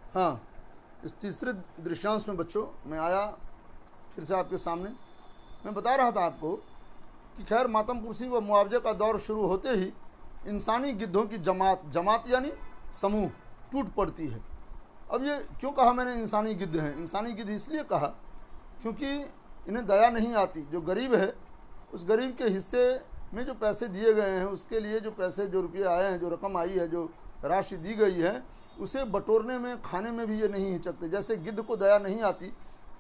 हाँ, इस तीसरे दृश्यांश में बच्चों मैं आया फिर से आपके सामने। मैं बता रहा था आपको कि खैर मातम पुरसी व मुआवजे का दौर शुरू होते ही इंसानी गिद्धों की जमात यानी समूह टूट पड़ती है। अब ये क्यों कहा मैंने इंसानी गिद्ध हैं? इंसानी गिद्ध इसलिए कहा क्योंकि इन्हें दया नहीं आती। जो गरीब है उस गरीब के हिस्से में जो पैसे दिए गए हैं, उसके लिए जो पैसे, जो रुपये आए हैं, जो रकम आई है, जो राशि दी गई है, उसे बटोरने में, खाने में भी ये नहीं हिचकते। जैसे गिद्ध को दया नहीं आती,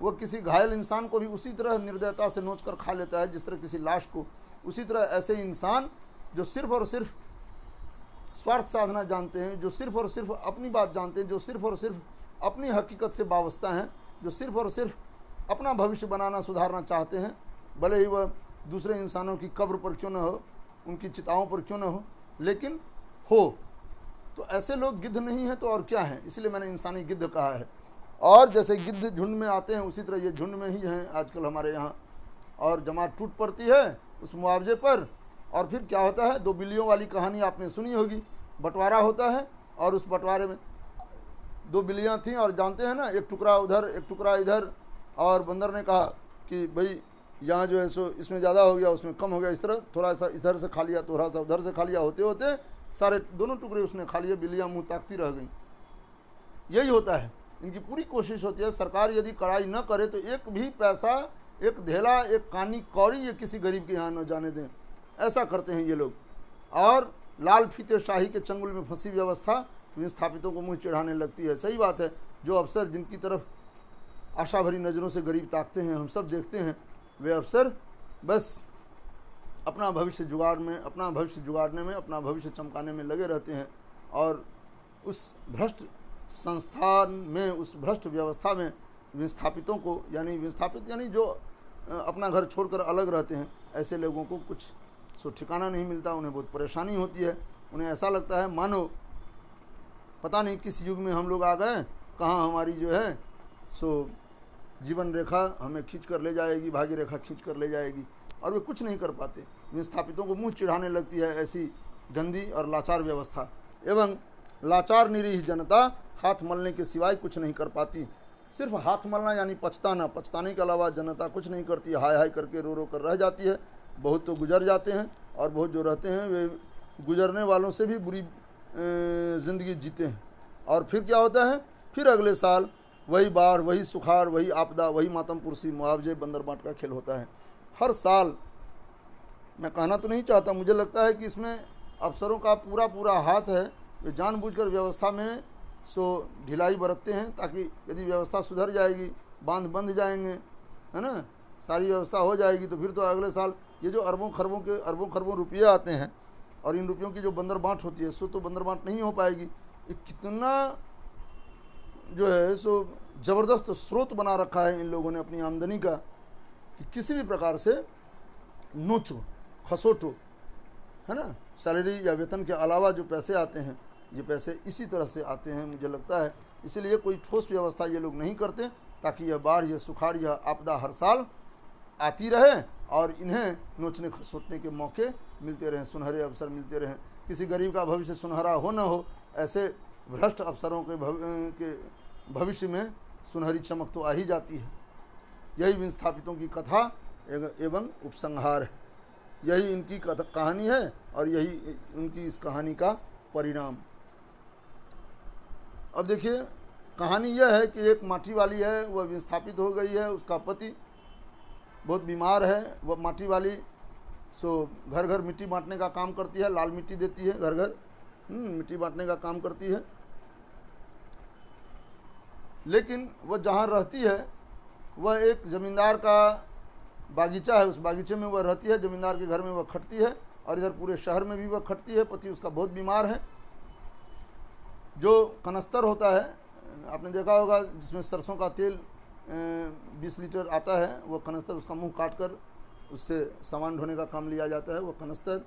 वह किसी घायल इंसान को भी उसी तरह निर्दयता से नोच कर खा लेता है जिस तरह किसी लाश को। उसी तरह ऐसे इंसान जो सिर्फ और सिर्फ स्वार्थ साधना जानते हैं, जो सिर्फ और सिर्फ अपनी बात जानते हैं, जो सिर्फ और सिर्फ अपनी हकीकत से वाबस्ता हैं, जो सिर्फ और सिर्फ अपना भविष्य बनाना, सुधारना चाहते हैं, भले ही वह दूसरे इंसानों की कब्र पर क्यों न हो, उनकी चिताओं पर क्यों न हो, लेकिन हो। तो ऐसे लोग गिद्ध नहीं हैं तो और क्या है? इसलिए मैंने इंसानी गिद्ध कहा है। और जैसे गिद्ध झुंड में आते हैं, उसी तरह ये झुंड में ही हैं आजकल हमारे यहाँ। और जमात टूट पड़ती है उस मुआवजे पर। और फिर क्या होता है? 2 बिल्लियों वाली कहानी आपने सुनी होगी। बंटवारा होता है और उस बंटवारे में 2 बिल्लियाँ थीं और जानते हैं ना, एक टुकड़ा उधर, एक टुकड़ा इधर। और बंदर ने कहा कि भाई यहाँ जो है सो इसमें ज़्यादा हो गया, उसमें कम हो गया, इस तरह थोड़ा सा इधर से खा लिया, थोड़ा सा उधर से खा लिया, होते होते सारे दोनों टुकड़े उसने खा लिए। बिल्लियाँ मुँह ताकती रह गई। यही होता है, इनकी पूरी कोशिश होती है। सरकार यदि कड़ाई न करे तो एक भी पैसा, एक धेला, एक कानी कौड़ी ये किसी गरीब के यहाँ न जाने दें। ऐसा करते हैं ये लोग। और लाल फीते शाही के चंगुल में फंसी व्यवस्था विस्थापितों को मुंह चिढ़ाने लगती है। सही बात है। जो अफसर जिनकी तरफ आशा भरी नज़रों से गरीब ताकते हैं, हम सब देखते हैं, वे अफसर बस अपना भविष्य जुगाड़ने में, अपना भविष्य चमकाने में लगे रहते हैं। और उस भ्रष्ट संस्थान में, उस भ्रष्ट व्यवस्था में विस्थापितों को, विस्थापित यानी जो अपना घर छोड़कर अलग रहते हैं, ऐसे लोगों को कुछ सो ठिकाना नहीं मिलता। उन्हें बहुत परेशानी होती है। उन्हें ऐसा लगता है मानो पता नहीं किस युग में हम लोग आ गए, कहाँ हमारी जो है सो जीवन रेखा हमें खींच कर ले जाएगी, भाग्य रेखा खींच कर ले जाएगी। और वे कुछ नहीं कर पाते। विस्थापितों को मुँह चिढ़ाने लगती है ऐसी गंदी और लाचार व्यवस्था। एवं लाचार निरीह जनता हाथ मलने के सिवाय कुछ नहीं कर पाती। सिर्फ हाथ मलना यानी पछताना, पछताने के अलावा जनता कुछ नहीं करती। हाय हाय करके रो रो कर रह जाती है। बहुत तो गुजर जाते हैं और बहुत जो रहते हैं वे गुजरने वालों से भी बुरी ज़िंदगी जीते हैं। और फिर क्या होता है? फिर अगले साल वही बाढ़, वही सुखाड़, वही आपदा, वही मातम पुरसी, मुआवजे, बंदर बांट का खेल होता है हर साल। मैं कहना तो नहीं चाहता, मुझे लगता है कि इसमें अफसरों का पूरा हाथ है। वे जानबूझकर व्यवस्था में सो ढिलाई बरतते हैं ताकि यदि व्यवस्था सुधर जाएगी, बांध बंध जाएंगे, है ना, सारी व्यवस्था हो जाएगी, तो फिर तो अगले साल ये जो अरबों खरबों रुपये आते हैं और इन रुपयों की जो बंदर बांट होती है, सो तो बंदर बांट नहीं हो पाएगी। ये कितना जो है सो ज़बरदस्त स्रोत बना रखा है इन लोगों ने अपनी आमदनी का कि किसी भी प्रकार से नोचो खसोटो, है ना। सैलरी या वेतन के अलावा जो पैसे आते हैं, ये पैसे इसी तरह से आते हैं मुझे लगता है। इसलिए कोई ठोस व्यवस्था ये लोग नहीं करते ताकि यह बाढ़, यह सुखाड़, यह आपदा हर साल आती रहे और इन्हें नोचने खसोटने के मौके मिलते रहें, सुनहरे अवसर मिलते रहें। किसी गरीब का भविष्य सुनहरा हो न हो, ऐसे भ्रष्ट अफसरों के भविष्य में सुनहरी चमक तो आ ही जाती है। यही विस्थापितों की कथा एवं उपसंहार है। यही इनकी कहानी है और यही उनकी इस कहानी का परिणाम। अब देखिए, कहानी यह है कि एक माटी वाली है, वह विस्थापित हो गई है। उसका पति बहुत बीमार है। वह माटी वाली सो घर घर मिट्टी बांटने का काम करती है, लाल मिट्टी देती है, घर घर मिट्टी बांटने का काम करती है। लेकिन वह जहाँ रहती है वह एक ज़मींदार का बागीचा है, उस बागीचे में वह रहती है। ज़मींदार के घर में वह खटती है और इधर पूरे शहर में भी वह खटती है। पति उसका बहुत बीमार है। जो कनस्तर होता है, आपने देखा होगा, जिसमें सरसों का तेल 20 लीटर आता है, वह कनस्तर, उसका मुंह काटकर उससे सामान ढोने का काम लिया जाता है। वह कनस्तर,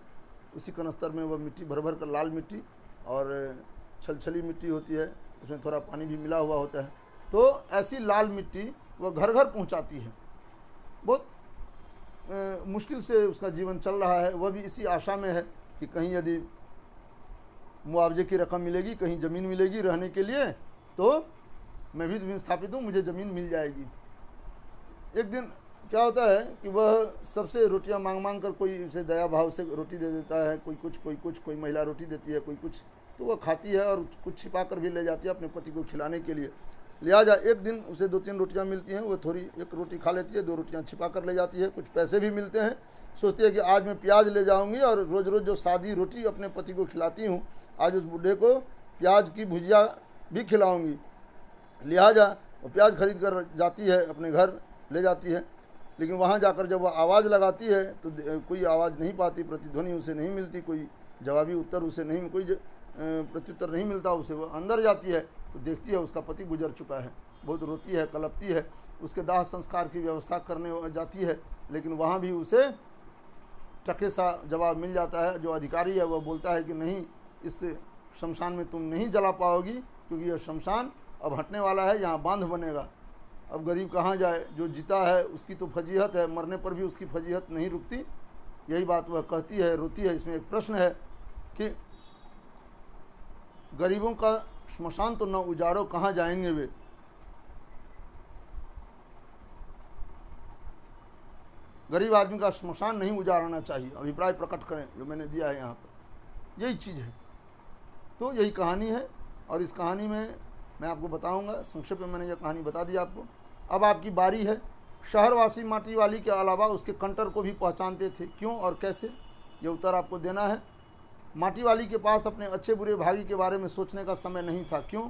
उसी कनस्तर में वह मिट्टी भर भर कर, लाल मिट्टी और छलछली मिट्टी होती है, उसमें थोड़ा पानी भी मिला हुआ होता है। तो ऐसी लाल मिट्टी वह घर घर पहुंचाती है। बहुत मुश्किल से उसका जीवन चल रहा है। वह भी इसी आशा में है कि कहीं यदि मुआवजे की रकम मिलेगी, कहीं ज़मीन मिलेगी रहने के लिए, तो मैं भी विस्थापित हूँ, मुझे ज़मीन मिल जाएगी। एक दिन क्या होता है कि वह सबसे रोटियां मांग मांग कर, कोई उसे दया भाव से रोटी दे देता है, कोई महिला रोटी देती है, कोई कुछ, तो वह खाती है और कुछ छिपा कर भी ले जाती है अपने पति को खिलाने के लिए। लिहाजा एक दिन उसे 2-3 रोटियां मिलती हैं, वह थोड़ी एक रोटी खा लेती है, 2 रोटियां छिपा कर ले जाती है, कुछ पैसे भी मिलते हैं। सोचती है कि आज मैं प्याज ले जाऊंगी और रोज़ रोज़ जो सादी रोटी अपने पति को खिलाती हूँ, आज उस बूढ़े को प्याज की भुजिया भी खिलाऊंगी। लिहाजा वो प्याज खरीद कर जाती है, अपने घर ले जाती है। लेकिन वहाँ जाकर जब वह आवाज़ लगाती है तो कोई आवाज़ नहीं पाती, प्रतिध्वनि उसे नहीं मिलती, कोई जवाबी उत्तर उसे नहीं, कोई प्रत्युत्तर नहीं मिलता उसे। वह अंदर जाती है तो देखती है उसका पति गुजर चुका है। बहुत रोती है, कलपती है, उसके दाह संस्कार की व्यवस्था करने जाती है, लेकिन वहाँ भी उसे टके सा जवाब मिल जाता है। जो अधिकारी है वह बोलता है कि नहीं, इस शमशान में तुम नहीं जला पाओगी, क्योंकि यह शमशान अब हटने वाला है, यहाँ बांध बनेगा। अब गरीब कहाँ जाए, जो जीता है उसकी तो फजीहत है, मरने पर भी उसकी फजीहत नहीं रुकती। यही बात वह कहती है, रोती है। इसमें एक प्रश्न है कि गरीबों का श्मशान तो न उजाड़ो, कहाँ जाएंगे वे। गरीब आदमी का श्मशान नहीं उजाड़ना चाहिए, अभिप्राय प्रकट करें, जो मैंने दिया है यहाँ पर, यही चीज़ है। तो यही कहानी है, और इस कहानी में मैं आपको बताऊंगा, संक्षेप में मैंने यह कहानी बता दी आपको। अब आपकी बारी है। शहरवासी माटी वाली के अलावा उसके कंटर को भी पहचानते थे, क्यों और कैसे, ये उत्तर आपको देना है। माटी वाली के पास अपने अच्छे बुरे भागी के बारे में सोचने का समय नहीं था, क्यों।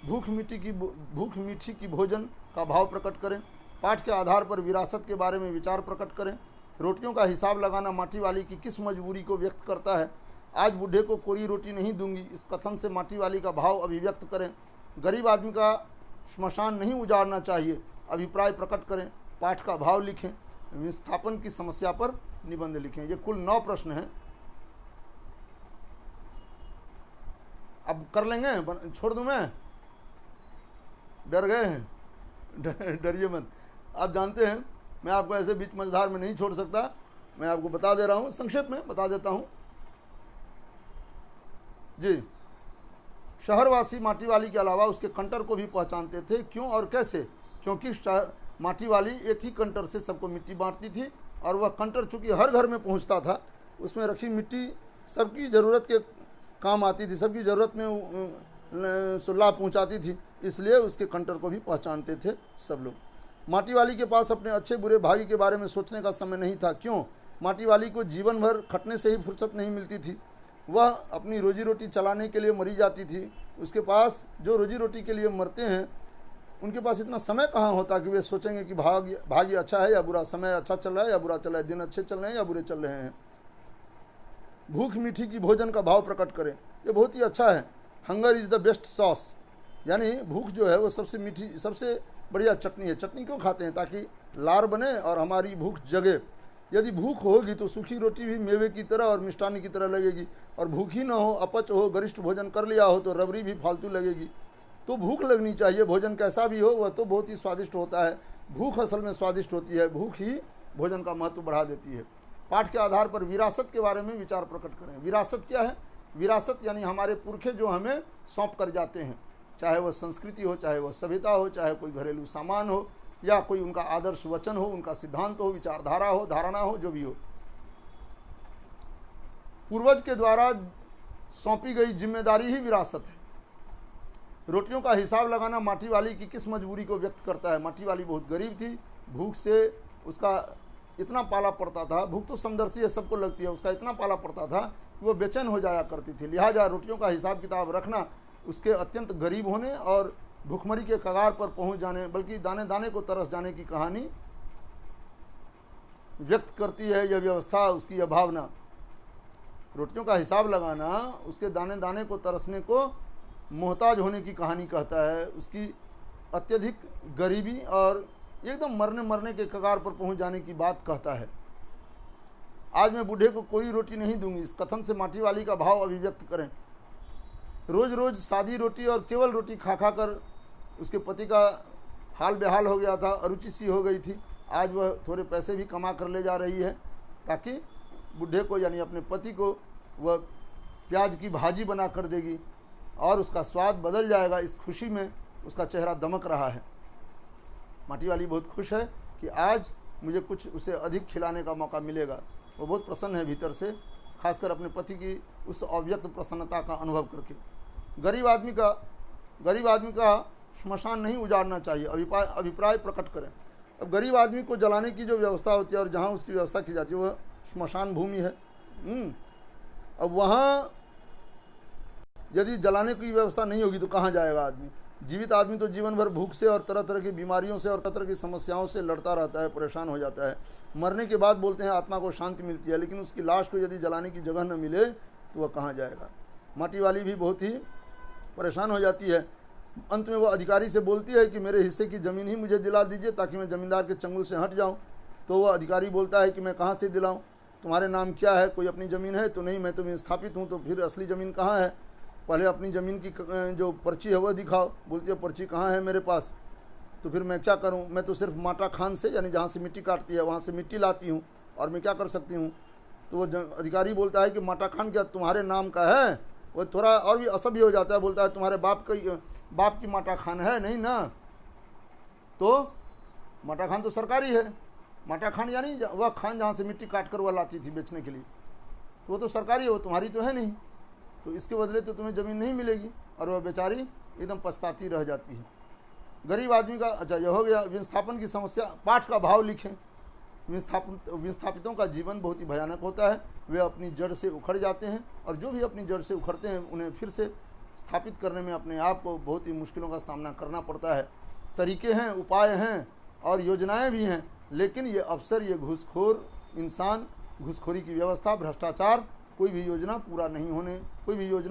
भूख मीठी की भोजन का भाव प्रकट करें। पाठ के आधार पर विरासत के बारे में विचार प्रकट करें। रोटियों का हिसाब लगाना माटी वाली की किस मजबूरी को व्यक्त करता है। आज बूढ़े को कोरी रोटी नहीं दूंगी, इस कथन से माटी वाली का भाव अभिव्यक्त करें। गरीब आदमी का श्मशान नहीं उजाड़ना चाहिए, अभिप्राय प्रकट करें। पाठ का भाव लिखें। विस्थापन की समस्या पर निबंध लिखें। ये कुल 9 प्रश्न हैं। अब कर लेंगे, छोड़ दूं मैं, डर गए हैं? डरिए मत। आप जानते हैं मैं आपको ऐसे बीच मझधार में नहीं छोड़ सकता। मैं आपको बता दे रहा हूं, संक्षेप में बता देता हूं जी। शहरवासी माटी वाली के अलावा उसके कंटर को भी पहचानते थे, क्यों और कैसे। क्योंकि माटी वाली एक ही कंटर से सबको मिट्टी बांटती थी, और वह कंटर चूँकि हर घर में पहुंचता था, उसमें रखी मिट्टी सबकी ज़रूरत के काम आती थी, सबकी ज़रूरत में लाभ पहुंचाती थी, इसलिए उसके कंटर को भी पहचानते थे सब लोग। माटी वाली के पास अपने अच्छे बुरे भागी के बारे में सोचने का समय नहीं था, क्यों। माटी वाली को जीवन भर खटने से ही फुर्सत नहीं मिलती थी, वह अपनी रोजी रोटी चलाने के लिए मरी जाती थी। उसके पास जो रोजी रोटी के लिए मरते हैं, उनके पास इतना समय कहाँ होता कि वे सोचेंगे कि भाग्य अच्छा है या बुरा, समय अच्छा चल रहा है या बुरा चल रहा है, दिन अच्छे चल रहे हैं या बुरे चल रहे हैं। भूख मीठी की भोजन का भाव प्रकट करें। ये बहुत ही अच्छा है। Hunger is the best sauce, यानी भूख जो है वो सबसे मीठी, सबसे बढ़िया चटनी है। चटनी क्यों खाते हैं? ताकि लार बने और हमारी भूख जगे। यदि भूख होगी तो सूखी रोटी भी मेवे की तरह और मिष्टान की तरह लगेगी, और भूखी न हो, अपच हो, गरिष्ठ भोजन कर लिया हो तो रबड़ी भी फालतू लगेगी। तो भूख लगनी चाहिए, भोजन कैसा भी हो वह तो बहुत ही स्वादिष्ट होता है। भूख असल में स्वादिष्ट होती है, भूख ही भोजन का महत्व बढ़ा देती है। पाठ के आधार पर विरासत के बारे में विचार प्रकट करें। विरासत क्या है? विरासत यानी हमारे पुरखे जो हमें सौंप कर जाते हैं, चाहे वह संस्कृति हो, चाहे वह सभ्यता हो, चाहे कोई घरेलू सामान हो, या कोई उनका आदर्श वचन हो, उनका सिद्धांत हो, विचारधारा हो, धारणा हो, जो भी हो। पूर्वज के द्वारा सौंपी गई जिम्मेदारी ही विरासत है। रोटियों का हिसाब लगाना माटी वाली की किस मजबूरी को व्यक्त करता है। माटी वाली बहुत गरीब थी, भूख से उसका इतना पाला पड़ता था, भूख तो समदर्शी है, सबको लगती है, उसका इतना पाला पड़ता था कि वो बेचैन हो जाया करती थी। लिहाजा रोटियों का हिसाब किताब रखना उसके अत्यंत गरीब होने और भूखमरी के कगार पर पहुंच जाने, बल्कि दाने दाने को तरस जाने की कहानी व्यक्त करती है। यह व्यवस्था, उसकी यह भावना, रोटियों का हिसाब लगाना उसके दाने दाने को तरसने को मोहताज होने की कहानी कहता है। उसकी अत्यधिक गरीबी और एकदम मरने के कगार पर पहुंच जाने की बात कहता है। आज मैं बूढ़े को कोई रोटी नहीं दूंगी, इस कथन से माटी वाली का भाव अभिव्यक्त करें। रोज रोज सादी रोटी और केवल रोटी खा खा कर उसके पति का हाल बेहाल हो गया था, अरुचि सी हो गई थी। आज वह थोड़े पैसे भी कमा कर ले जा रही है, ताकि बूढ़े को यानी अपने पति को वह प्याज की भाजी बना कर देगी और उसका स्वाद बदल जाएगा। इस खुशी में उसका चेहरा दमक रहा है। माटी वाली बहुत खुश है कि आज मुझे कुछ उसे अधिक खिलाने का मौका मिलेगा। वो बहुत प्रसन्न है भीतर से, खासकर अपने पति की उस अव्यक्त प्रसन्नता का अनुभव करके। गरीब आदमी का श्मशान नहीं उजाड़ना चाहिए, अभिप्राय प्रकट करें। अब गरीब आदमी को जलाने की जो व्यवस्था होती है और जहाँ उसकी व्यवस्था की जाती है वह श्मशान भूमि है। अब वहाँ यदि जलाने की व्यवस्था नहीं होगी तो कहाँ जाएगा आदमी? जीवित आदमी तो जीवन भर भूख से और तरह तरह की बीमारियों से और तरह तरह की समस्याओं से लड़ता रहता है, परेशान हो जाता है। मरने के बाद बोलते हैं आत्मा को शांति मिलती है, लेकिन उसकी लाश को यदि जलाने की जगह न मिले तो वह कहाँ जाएगा? माटी वाली भी बहुत ही परेशान हो जाती है। अंत में वो अधिकारी से बोलती है कि मेरे हिस्से की ज़मीन ही मुझे दिला दीजिए ताकि मैं ज़मींदार के चंगुल से हट जाऊँ। तो वह अधिकारी बोलता है कि मैं कहाँ से दिलाऊँ? तुम्हारे नाम क्या है? कोई अपनी ज़मीन है? तो नहीं, मैं तो विस्थापित हूँ। तो फिर असली ज़मीन कहाँ है? पहले अपनी ज़मीन की जो पर्ची है वह दिखाओ। बोलती है पर्ची कहाँ है मेरे पास? तो फिर मैं क्या करूँ? मैं तो सिर्फ माटा खान से, यानी जहाँ से मिट्टी काटती है वहाँ से मिट्टी लाती हूँ, और मैं क्या कर सकती हूँ? तो वो अधिकारी बोलता है कि माटा खान क्या तुम्हारे नाम का है? वो थोड़ा और भी असभ्य हो जाता है, बोलता है तुम्हारे बाप की माटा खान है नहीं ना? तो माटा खान तो सरकारी है। माटा खान यानी वह खान जहाँ से मिट्टी काट कर वह लाती थी बेचने के लिए, तो वो तो सरकारी है, वो तुम्हारी तो है नहीं। तो इसके बदले तो तुम्हें ज़मीन नहीं मिलेगी। और वह बेचारी एकदम पछताती रह जाती है। गरीब आदमी का, अच्छा यह हो गया। विस्थापन की समस्या, पाठ का भाव लिखें। विस्थापितों का जीवन बहुत ही भयानक होता है। वे अपनी जड़ से उखड़ जाते हैं, और जो भी अपनी जड़ से उखड़ते हैं उन्हें फिर से स्थापित करने में अपने आप को बहुत ही मुश्किलों का सामना करना पड़ता है। तरीके हैं, उपाय हैं और योजनाएं भी हैं, लेकिन ये अफसर, ये घूसखोर इंसान, घूसखोरी की व्यवस्था, भ्रष्टाचार, कोई भी योजना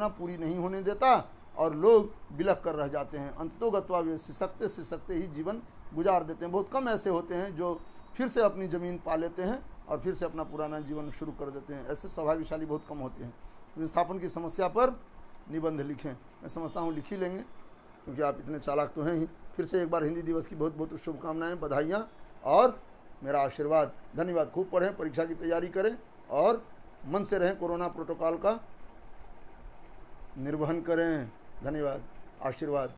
पूरी नहीं होने देता, और लोग बिलख कर रह जाते हैं। अंततोगत्वा वे सिसकते ही जीवन गुजार देते हैं। बहुत कम ऐसे होते हैं जो फिर से अपनी ज़मीन पा लेते हैं और फिर से अपना पुराना जीवन शुरू कर देते हैं। ऐसे सौभाग्यशाली बहुत कम होते हैं। विस्थापन की समस्या पर निबंध लिखें। मैं समझता हूँ लिख ही लेंगे, क्योंकि आप इतने चालाक तो हैं ही। फिर से एक बार हिंदी दिवस की बहुत बहुत शुभकामनाएं, बधाइयाँ और मेरा आशीर्वाद। धन्यवाद। खूब पढ़ें, परीक्षा की तैयारी करें और मन से रहें, कोरोना प्रोटोकॉल का निर्वहन करें। धन्यवाद, आशीर्वाद।